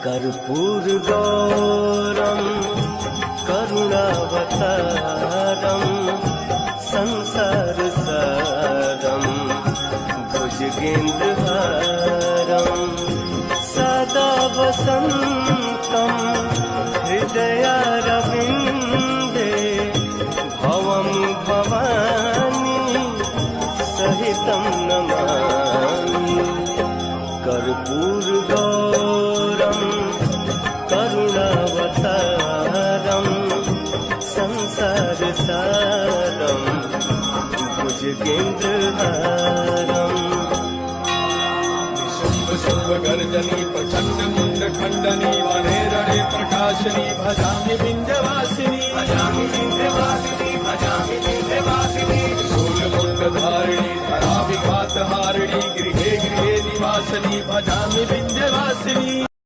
कर्पूरगौरं करुणावतारं संसारसारं भुजगेन्द्रहारं सदा वसन्तं हृदयारविन्दे भवं भवानी सहितं नमामि। कर्पूरगौरं करुणावतारं संसारसारं भुजगेन्द्रहारं गर्जनी प्रचंड मुंड खंडनी वने रणे प्रकाशनी भजामि विंध्यवासिनी भजामि विंध्यवासिनी भजामि विंध्यवासिनी शूलमुंड धारिणी धरा विघात हारिणी गृहे गृहे निवासिनी भजामि